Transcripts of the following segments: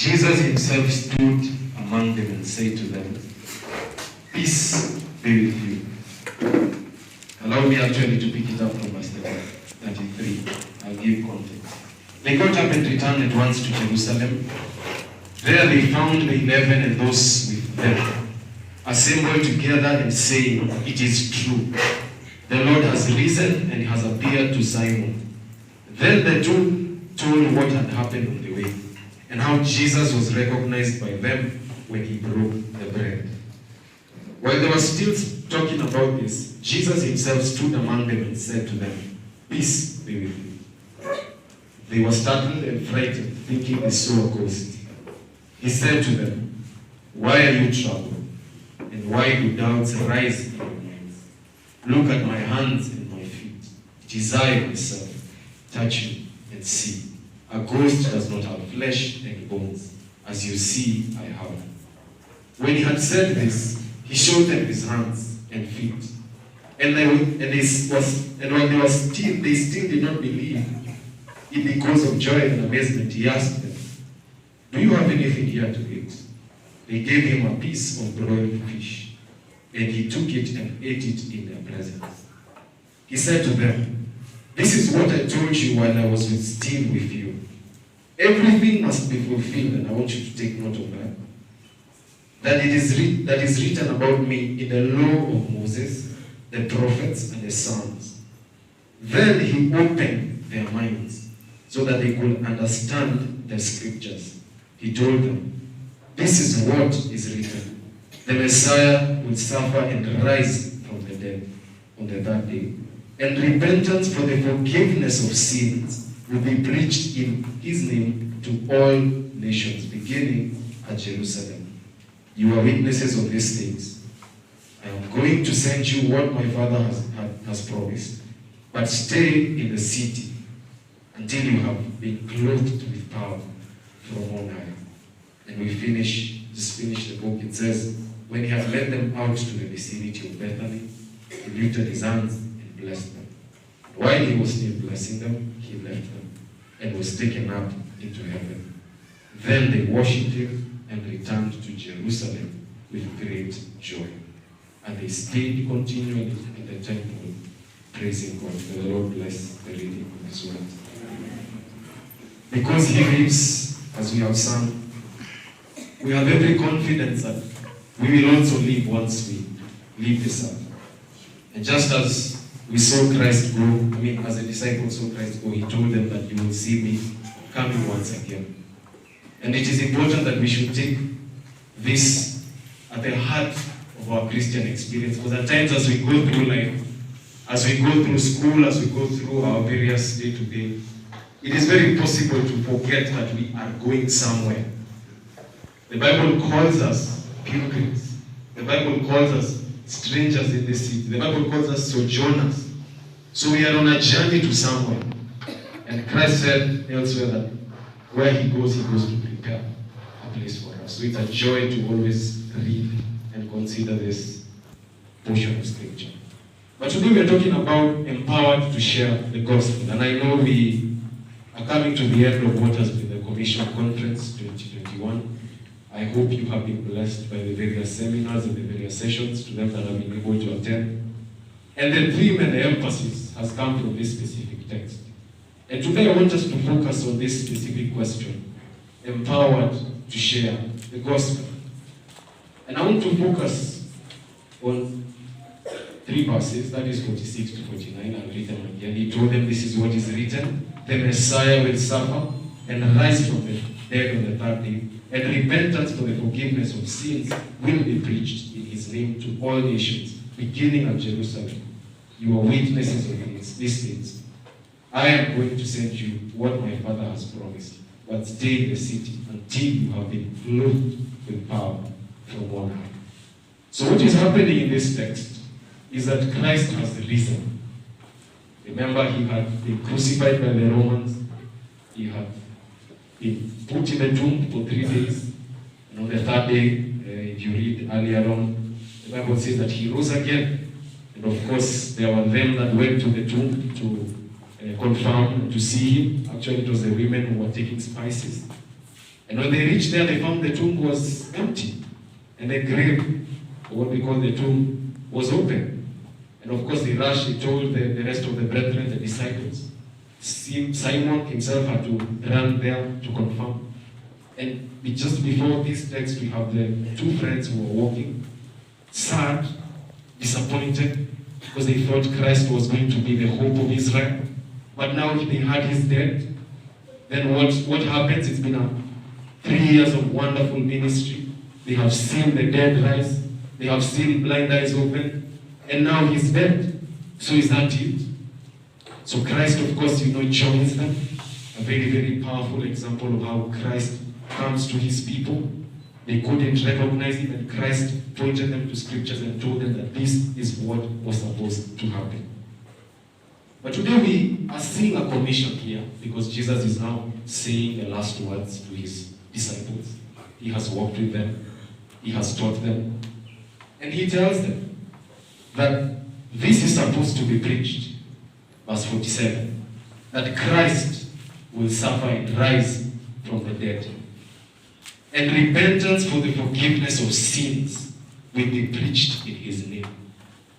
Jesus himself stood among them and said to them, "Peace be with you." Allow me actually to pick it up from verse 33. I'll give context. They got up and returned at once to Jerusalem. There they found the 11 and those with them assembled together and saying, "It is true. The Lord has risen and has appeared to Simon." Then the two told what had happened on the way, and how Jesus was recognized by them when he broke the bread. While they were still talking about this, Jesus himself stood among them and said to them, "Peace be with you." They were startled and frightened, thinking they saw a ghost. He said to them, "Why are you troubled? And why do doubts arise in your minds? Look at my hands and my feet. It is I myself. Touch me and see. A ghost does not have flesh and bones, as you see I have." When he had said this, he showed them his hands and feet. And they still did not believe. Because of joy and amazement, he asked them, "Do you have anything here to eat?" They gave him a piece of broiled fish, and he took it and ate it in their presence. He said to them, "This is what I told you while I was still with you. Everything must be fulfilled," and I want you to take note of that. That is written about me in the law of Moses, the prophets, and the Psalms. Then he opened their minds so that they could understand the scriptures. He told them, "This is what is written. The Messiah will suffer and rise from the dead on the third day. And repentance for the forgiveness of sins will be preached in his name to all nations, beginning at Jerusalem. You are witnesses of these things. I am going to send you what my Father has promised. But stay in the city until you have been clothed with power from on high." And we just finish the book. It says, when he had led them out to the vicinity of Bethany, he lifted his hands and blessed them. While he was still blessing them, he left them and was taken up into heaven. Then they worshipped him and returned to Jerusalem with great joy. And they stayed continually in the temple, praising God. May the Lord bless the reading of his word. Because he lives, as we have sung, we have every confidence that we will also live once we leave this earth. And just as we saw Christ go, as the disciples saw Christ go, he told them that you will see me coming once again. And it is important that we should take this at the heart of our Christian experience. Because at times as we go through life, as we go through school, as we go through our various day-to-day, it is very possible to forget that we are going somewhere. The Bible calls us pilgrims. The Bible calls us strangers in the city. The Bible calls us sojourners. So we are on a journey to somewhere. And Christ said elsewhere that where he goes to prepare a place for us. So it's a joy to always read and consider this portion of scripture. But today we are talking about empowered to share the gospel. And I know we are coming to the end of what has been the Commission Conference 2021. I hope you have been blessed by the various seminars and the various sessions to them that have been able to attend. And the theme and the emphasis has come from this specific text. And today I want us to focus on this specific question, empowered to share the gospel. And I want to focus on 3 verses, that is 46 to 49. I'll read them again. He told them, "This is what is written. The Messiah will suffer and rise from the dead on the third day. And repentance for the forgiveness of sins will be preached in his name to all nations, beginning at Jerusalem. You are witnesses of these things. I am going to send you what my Father has promised, but stay in the city until you have been clothed with power from on high." So what is happening in this text is that Christ has risen. Remember, he had been crucified by the Romans. He had been put in the tomb for 3 days. And on the third day, if you read earlier on, the Bible says that he rose again. And of course, there were them that went to the tomb to confirm and to see him. Actually, it was the women who were taking spices. And when they reached there, they found the tomb was empty. And the grave, or what we call the tomb, was open. And of course, they rushed, they told the rest of the brethren, the disciples. Simon himself had to run there to confirm. And just before this text, we have the two friends who were walking, sad, disappointed, because they thought Christ was going to be the hope of Israel. But now they heard he's dead. Then what happens? It's been 3 years of wonderful ministry. They have seen the dead rise. They have seen blind eyes open. And now he's dead. So is that it? So Christ, of course, joins them. A very, very powerful example of how Christ comes to his people. They couldn't recognize him, and Christ pointed them to scriptures and told them that this is what was supposed to happen. But today we are seeing a commission here, because Jesus is now saying the last words to his disciples. He has walked with them. He has taught them. And he tells them that this is supposed to be preached. Verse 47. That Christ will suffer and rise from the dead. And repentance for the forgiveness of sins will be preached in his name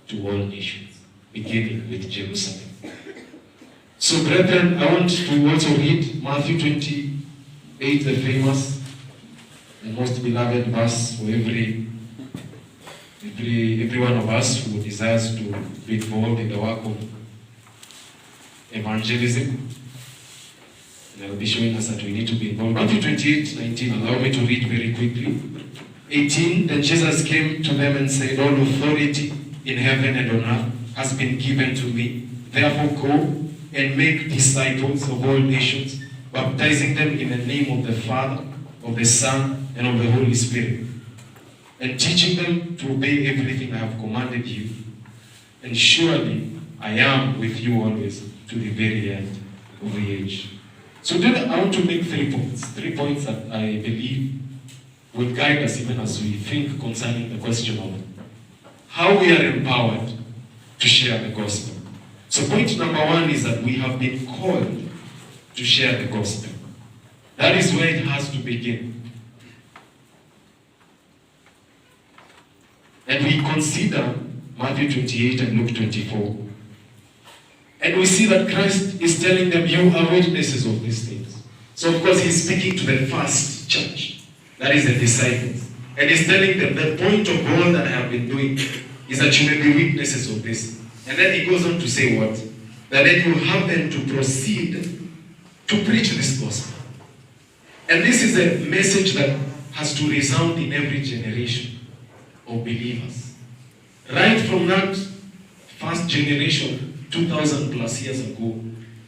to all nations, beginning with Jerusalem. So, brethren, I want to also read Matthew 28, the famous and most beloved verse for every one of us who desires to be involved in the work of evangelism. And I'll be showing us that we need to be involved. Matthew 28:19, allow me to read very quickly. 18, then Jesus came to them and said, all authority in heaven and on earth has been given to me. Therefore go and make disciples of all nations, baptizing them in the name of the Father, of the Son, and of the Holy Spirit, and teaching them to obey everything I have commanded you. And surely I am with you always to the very end of the age. So today I want to make 3 points. 3 points that I believe will guide us even as we think concerning the question of how we are empowered to share the gospel. So point number 1 is that we have been called to share the gospel. That is where it has to begin. And we consider Matthew 28 and Luke 24. And we see that Christ is telling them, you are witnesses of these things. So of course he's speaking to the first church, that is the disciples. And he's telling them, the point of all that I have been doing is that you may be witnesses of this. And then he goes on to say what? That then you have them to proceed to preach this gospel. And this is a message that has to resound in every generation of believers. Right from that first generation, 2,000 plus years ago,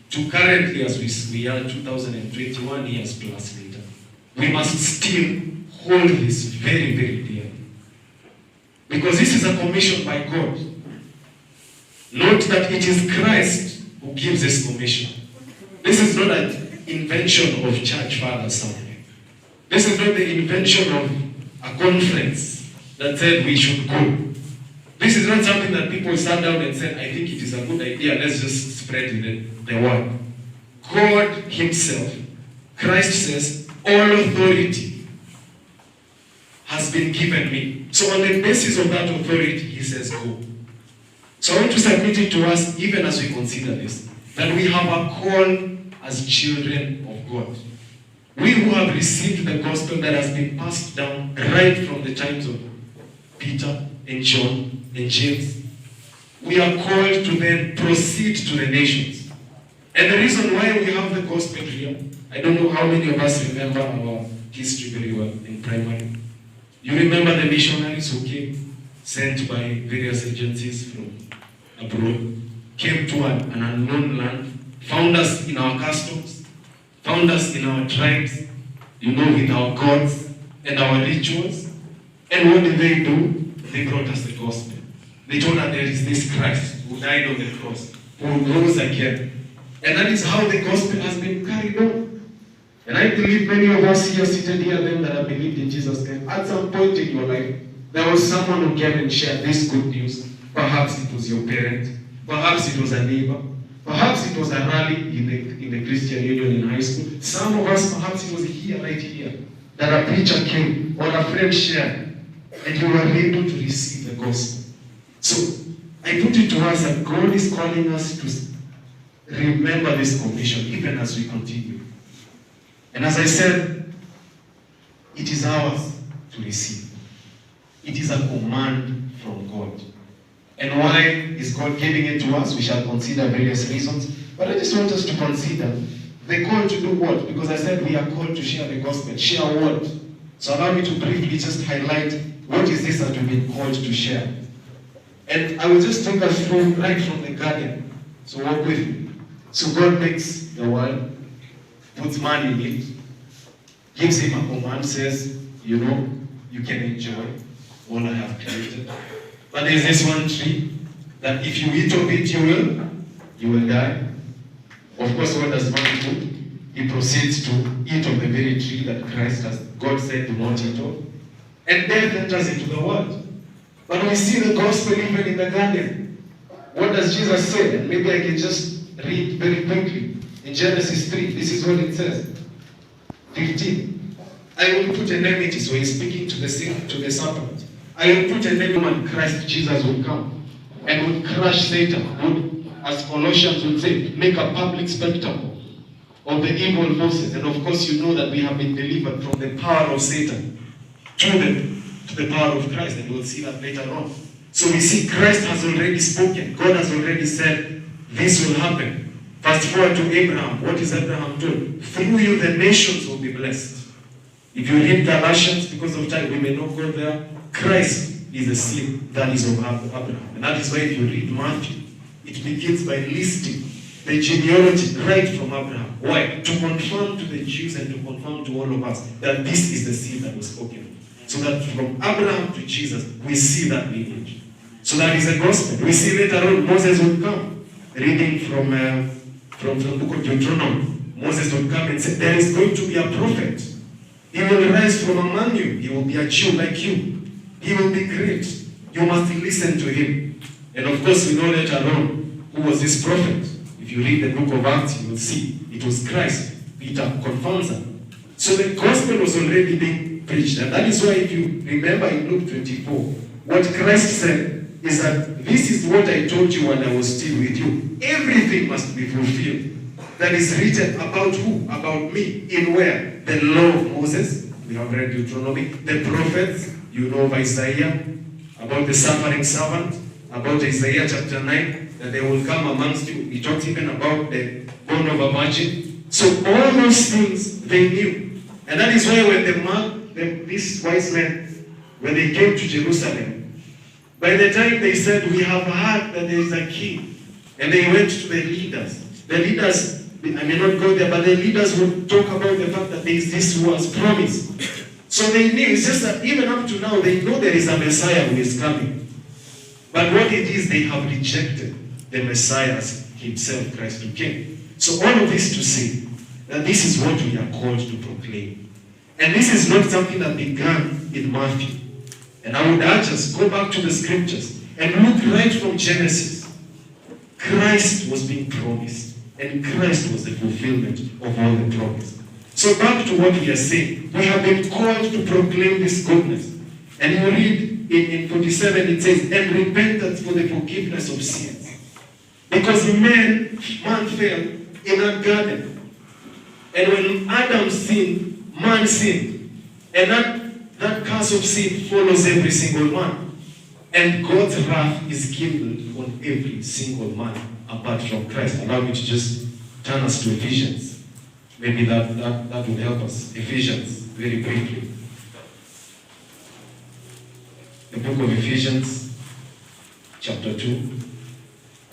to currently as we are 2021 years plus later, we must still hold this very, very dear. Because this is a commission by God. Note that it is Christ who gives this commission. This is not an invention of church fathers somewhere. This is not the invention of a conference that said we should go. This is not something that people sat down and said, I think it is a good idea, let's just spread the word. God himself, Christ says, all authority has been given me. So on the basis of that authority, he says, go. So I want to submit it to us, even as we consider this, that we have a call as children of God. We who have received the gospel that has been passed down right from the times of Peter and John and James, we are called to then proceed to the nations. And the reason why we have the gospel here, I don't know how many of us remember our history very well in primary. You remember the missionaries who came, sent by various agencies from abroad, came to an unknown land, found us in our customs, found us in our tribes, with our gods and our rituals. And what did they do? They brought us the gospel. They told us there is this Christ who died on the cross, who rose again. And that is how the gospel has been carried on. And I believe many of us here, seated here, them that have believed in Jesus Christ, at some point in your life, there was someone who came and shared this good news. Perhaps it was your parent. Perhaps it was a neighbor. Perhaps it was a rally in the Christian Union in high school. Some of us, perhaps it was here, right here. that a preacher came or a friend shared, and you were able to receive the gospel. So I put it to us that God is calling us to remember this commission even as we continue. And as I said, it is ours to receive. It is a command from God. And why is God giving it to us? We shall consider various reasons. But I just want us to consider the call to do what? Because I said we are called to share the gospel. Share what? So allow me to briefly just highlight what is this that we've been called to share. And I will just take us through right from the garden. So walk with me. So God makes the world, puts man in it, gives him a command, says, you know, you can enjoy all I have created. But there's this one tree that if you eat of it, you will die. Of course, what does man do? He proceeds to eat of the very tree that Christ has, God said, do not eat of. And death enters into the world. But we see the gospel even in the garden. What does Jesus say? And maybe I can just read very quickly. In Genesis 3, this is what it says. 15. I will put an enmity, so he's speaking to the serpent. I will put an enmity when Christ Jesus will come and would crush Satan, would, as Colossians would say, make a public spectacle of the evil forces. And of course, you know that we have been delivered from the power of Satan to the power of Christ, and we'll see that later on. So we see Christ has already spoken. God has already said, this will happen. Fast forward to Abraham. What is Abraham doing? Through you, the nations will be blessed. If you read Galatians, because of time, we may not go there. Christ is the seed that is of Abraham. And that is why if you read Matthew, it begins by listing the genealogy right from Abraham. Why? To confirm to the Jews and to confirm to all of us that this is the seed that was spoken. So that from Abraham to Jesus, we see that lineage. So that is the gospel. We see later on Moses will come, reading from the book of Deuteronomy. Moses will come and say, there is going to be a prophet. He will rise from among you. He will be a Jew like you. He will be great. You must listen to him. And of course, we know later on who was this prophet. If you read the book of Acts, you will see it was Christ. Peter confirms that. So the gospel was already being preached. And that is why if you remember in Luke 24, what Christ said is that this is what I told you when I was still with you. Everything must be fulfilled. That is written about who? About me. In where? The law of Moses. We have read Deuteronomy. The prophets. You know of Isaiah. About the suffering servant. About Isaiah chapter 9. That they will come amongst you. He talks even about the born of a virgin. So all those things they knew. And that is why when these wise men, when they came to Jerusalem, by the time they said, we have heard that there is a king, and they went to the leaders. The leaders, I may not go there, but the leaders would talk about the fact that there is this who was promised. So they knew, it's just that even up to now, they know there is a Messiah who is coming. But what it is, they have rejected the Messiah as himself, Christ who came. So all of this to say that this is what we are called to proclaim. And this is not something that began in Matthew. And I would urge us, go back to the scriptures and look right from Genesis. Christ was being promised, and Christ was the fulfillment of all the promise. So back to what we are saying, we have been called to proclaim this goodness. And you read in 47, it says, and repentance for the forgiveness of sins. Because man fell in that garden. And when Adam sinned, man sinned. And that curse of sin follows every single man. And God's wrath is kindled on every single man apart from Christ. Allow me to just turn us to Ephesians. Maybe that will help us. Ephesians, very briefly. The book of Ephesians, chapter 2.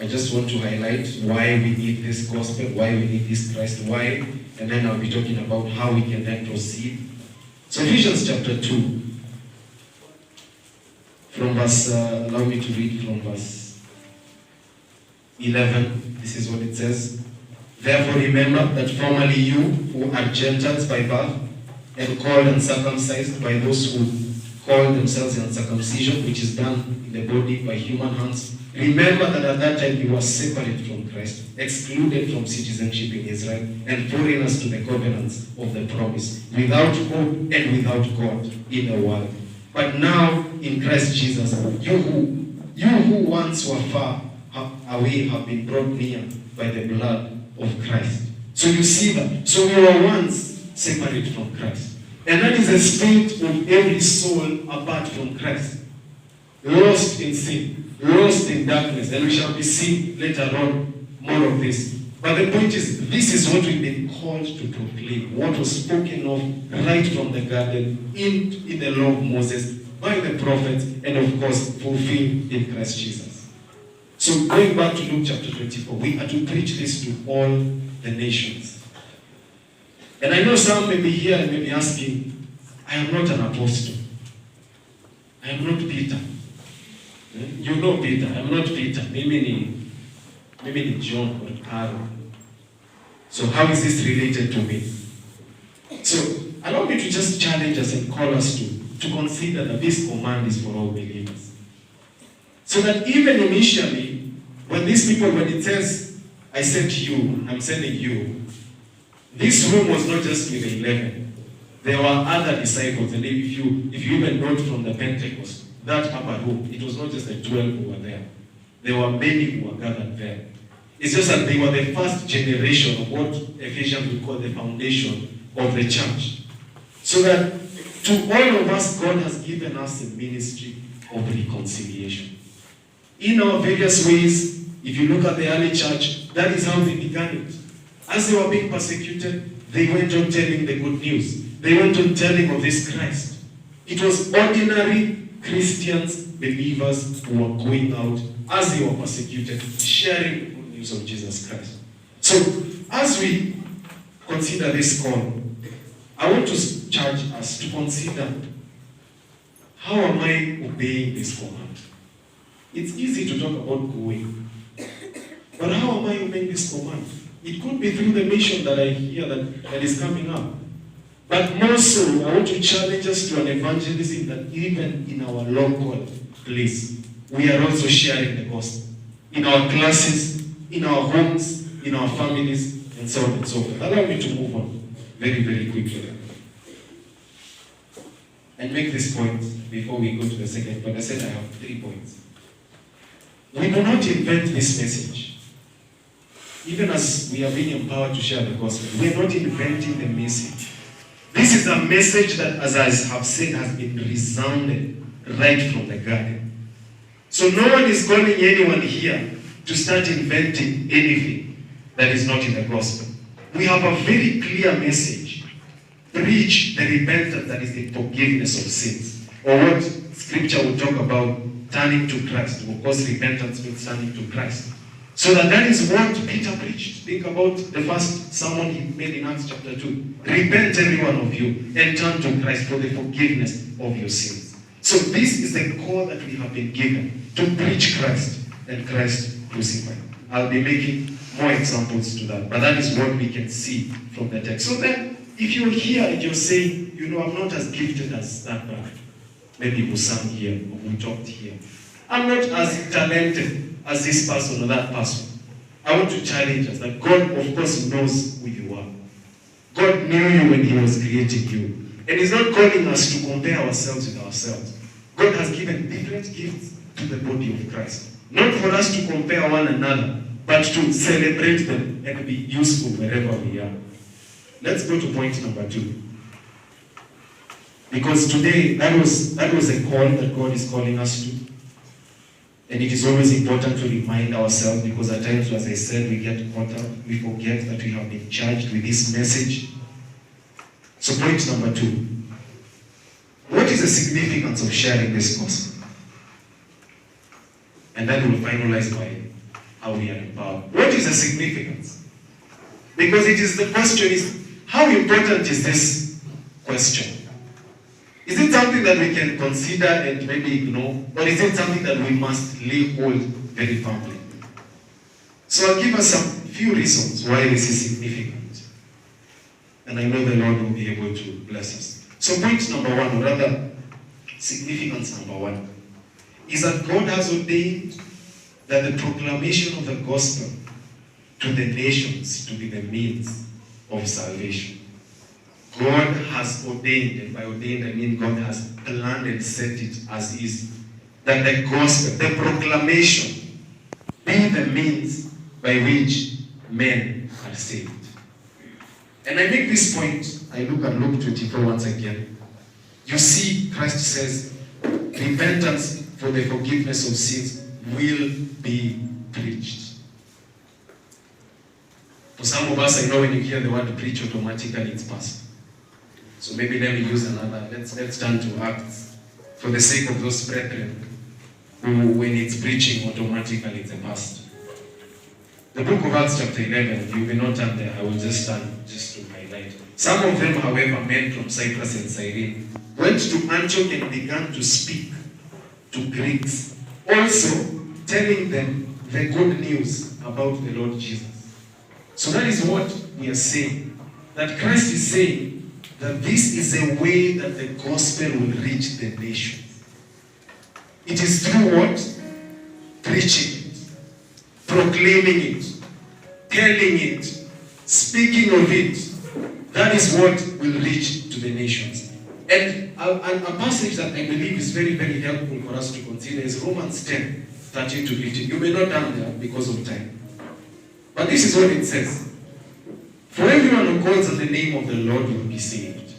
I just want to highlight why we need this gospel, why we need this Christ, why, and then I'll be talking about how we can then proceed. So Ephesians chapter 2, from verse, allow me to read from verse 11. This is what it says. Therefore remember that formerly you, who are Gentiles by birth, and called and circumcised by those who call themselves uncircumcision, which is done in the body by human hands. Remember that at that time you were separate from Christ, excluded from citizenship in Israel, and foreigners to the covenants of the promise, without hope and without God in the world. But now in Christ Jesus, you who once were far away have been brought near by the blood of Christ. So you see that. So we were once separate from Christ. And that is the state of every soul apart from Christ. Lost in sin, lost in darkness. And we shall be seeing later on more of this. But the point is, this is what we've been called to proclaim. What was spoken of right from the garden in the law of Moses, by the prophets, and of course fulfilled in Christ Jesus. So going back to Luke chapter 24, we are to preach this to all the nations. And I know some may be here and may be asking, I am not an apostle. I am not Peter. You know Peter. I am not Peter. Maybe John or Carol. So how is this related to me? So allow me to just challenge us and call us to consider that this command is for all believers. So that even initially, when these people, when it says, I sent you, I'm sending you, this room was not just with the 11. There were other disciples, and if you even note from the Pentecost, that upper room, it was not just the 12 who were there. There were many who were gathered there. It's just that they were the first generation of what Ephesians would call the foundation of the church. So that to all of us, God has given us a ministry of reconciliation. In our various ways, if you look at the early church, that is how they began it. As they were being persecuted, they went on telling the good news. They went on telling of this Christ. It was ordinary Christians, believers, who were going out as they were persecuted, sharing the good news of Jesus Christ. So, as we consider this call, I want to charge us to consider, how am I obeying this command? It's easy to talk about going, but how am I obeying this command? It could be through the mission that I hear that is coming up. But more so, I want to challenge us to an evangelism that even in our local place, we are also sharing the gospel. In our classes, in our homes, in our families, and so on and so forth. Allow me to move on very, very quickly. And make this point before we go to the second point. I said I have 3 points. We do not invent this message. Even as we are being empowered to share the gospel, we are not inventing the message. This is a message that, as I have said, has been resounded right from the garden. So no one is calling anyone here to start inventing anything that is not in the gospel. We have a very clear message. Preach the repentance that is the forgiveness of sins. Or what scripture will talk about, turning to Christ. Of course, repentance means turning to Christ. So that is what Peter preached. Think about the first sermon he made in Acts chapter 2. Repent, every one of you, and turn to Christ for the forgiveness of your sins. So this is the call that we have been given, to preach Christ and Christ crucified. I'll be making more examples to that, but that is what we can see from the text. So then, if you're here and you're saying, I'm not as gifted as that man, maybe who sang here or who talked here. I'm not as talented as this person or that person. I want to challenge us that God, of course, knows who you are. God knew you when He was creating you. And He's not calling us to compare ourselves with ourselves. God has given different gifts to the body of Christ. Not for us to compare one another, but to celebrate them and be useful wherever we are. Let's go to point number 2. Because today, that was a call that God is calling us to. And it is always important to remind ourselves, because at times, as I said, we get caught up, we forget that we have been charged with this message. So point number 2. What is the significance of sharing this gospel? And then we'll finalize by how we are empowered. What is the significance? Because the question is, how important is this question? Is it something that we can consider and maybe ignore? Or is it something that we must lay hold very firmly? So I'll give us a few reasons why this is significant. And I know the Lord will be able to bless us. So point number 1, or rather, significance number one is that God has ordained that the proclamation of the gospel to the nations to be the means of salvation. God has ordained, and by ordained I mean God has planned and set it as is, that the gospel, the proclamation, be the means by which men are saved. And I make this point, I look at Luke 24 once again. You see, Christ says, repentance for the forgiveness of sins will be preached. For some of us, I know when you hear the word preach, automatically it's past. So maybe let me use another. Let's turn to Acts. For the sake of those brethren, who when it's preaching, automatically it's a past. The book of Acts chapter 11, you will not turn there, I will just turn just to highlight. Some of them, however, men from Cyprus and Cyrene, went to Antioch and began to speak to Greeks, also telling them the good news about the Lord Jesus. So that is what we are saying. That Christ is saying that this is a way that the gospel will reach the nations. It is through what? Preaching it, proclaiming it, telling it, speaking of it. That is what will reach to the nations. And a passage that I believe is very, very helpful for us to consider is Romans 10, 13 to 15. You may not turn there because of time. But this is what it says. For everyone who calls on the name of the Lord will be saved.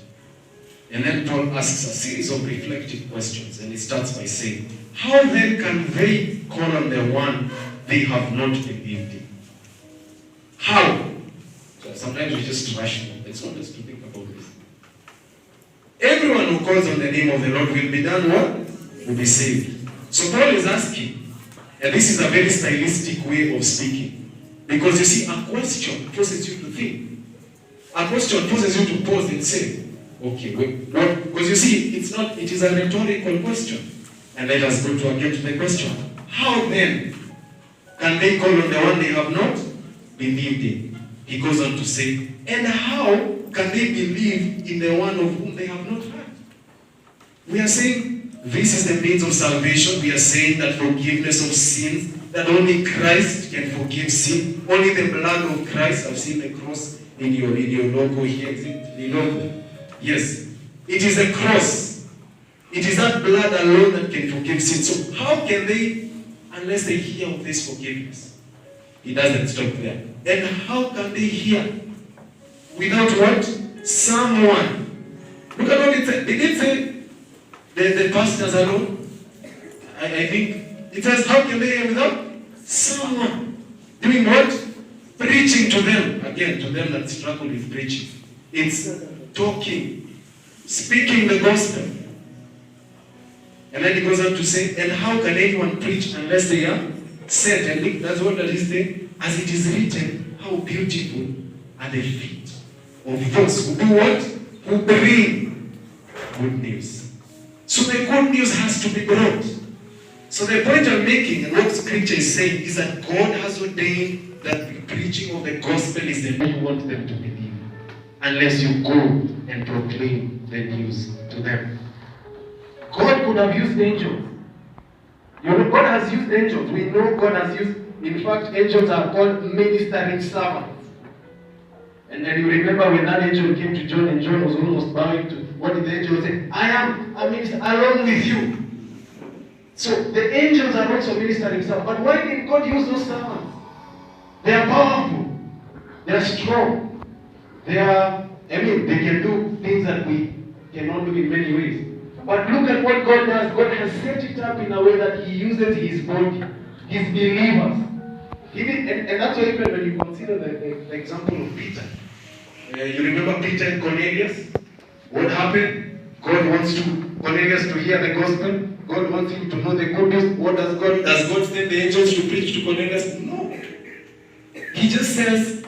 And then Paul asks a series of reflective questions. And he starts by saying, how then can they call on the one they have not believed in? How? So sometimes we just rush them. It's not just to think about this. Everyone who calls on the name of the Lord will be done what? Will be saved. So Paul is asking, and this is a very stylistic way of speaking. Because you see, a question forces you to think. A question forces you to pause and say, okay, wait, Lord, because you see, it is a rhetorical question. And let us go to again to the question. How then can they call on the one they have not believed in? He goes on to say, and how can they believe in the one of whom they have not heard? We are saying this is the means of salvation. We are saying that forgiveness of sins, that only Christ can forgive sin. Only the blood of Christ. I've seen the cross in your logo here. Is it the logo? Yes. It is the cross. It is that blood alone that can forgive sin. So how can they, unless they hear of this forgiveness? He doesn't stop there. And how can they hear without what? Someone. Look at what it said. Did it say the pastors alone? I think it says, how can they hear without someone? Doing what? Preaching to them. Again, to them that struggle with preaching. It's talking, speaking the gospel. And then he goes on to say, and how can anyone preach unless they are sent? And that's what that is saying. As it is written, how beautiful are the feet of those who do what? Who bring good news. So the good news has to be brought. So the point I'm making, and what Scripture is saying, is that God has ordained that the preaching of the gospel is the way you want them to believe, unless you go and proclaim the news to them. God could have used angels. You know, God has used angels. We know God has used, in fact, angels are called ministering servants. And then you remember when that angel came to John and John was almost bowing to, what did the angel say? I am a minister along with you. So the angels are also ministering servants. But why did God use those servants? They are powerful. They are strong. They can do things that we cannot do in many ways. But look at what God does. God has set it up in a way that He uses His body, His believers. And that's why even when you consider the example of Peter. You remember Peter and Cornelius? What happened? God wants Cornelius to hear the gospel. God wants him to know the good news. What does God? Does God send the angels to preach to Cornelius? No. He just says,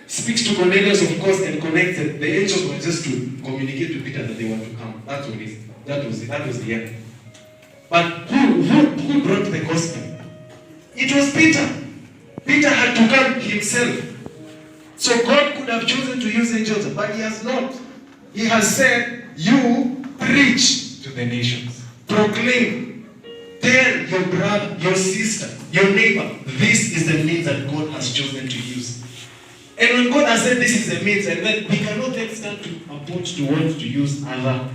speaks to Cornelius, of course, and connects it. The angels were just to communicate to Peter that they want to come. That's what it is. That was the end. But who brought the gospel? It was Peter. Peter had to come himself. So God could have chosen to use angels, but He has not. He has said, you preach to the nations. Proclaim. Tell your brother, your sister, your neighbor, this is the means that God has chosen to use. And when God has said this is the means, and then we cannot then stand to approach to want to use other.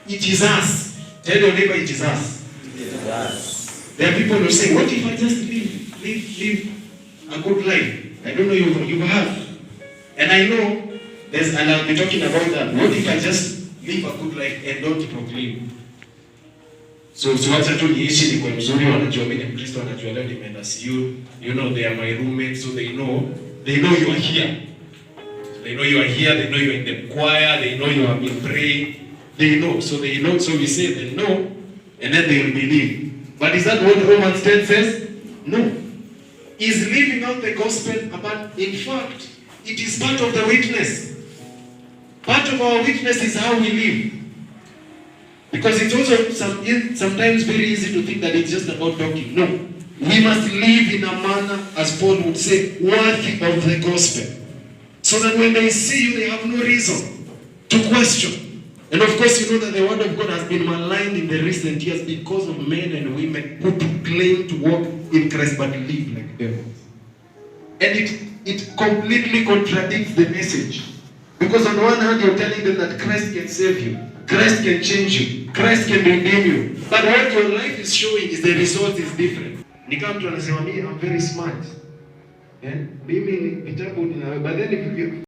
It is us. Tell your neighbor, it is us. It is us. There are people who say, what if I just live a good life? I don't know, you have. And I know, and I'll be talking about that. What if I just live a good life and don't proclaim? So wacha tu niishi ni kwa mzuri, wanajua mimi ni Mkristo, wanajua leo nimeenda CU, you know they are my roommates, so they know you are here. They know you are here, they know you are in the choir, they know you have been praying. They know, so we say they know, and then they will believe. But is that what Romans 10 says? No. Is living out the gospel, but in fact, it is part of the witness. Part of our witness is how we live. Because it's also sometimes very easy to think that it's just about talking. No. We must live in a manner, as Paul would say, worthy of the gospel. So that when they see you, they have no reason to question. And of course, you know that the word of God has been maligned in the recent years because of men and women who claim to walk in Christ but live like devils. And it completely contradicts the message. Because on one hand, you're telling them that Christ can save you, Christ can change you, Christ can redeem you. But what your life is showing is the result is different. Ni kama mtu anasema mimi I'm very smart. Mimi ni vitabu nina, but then if you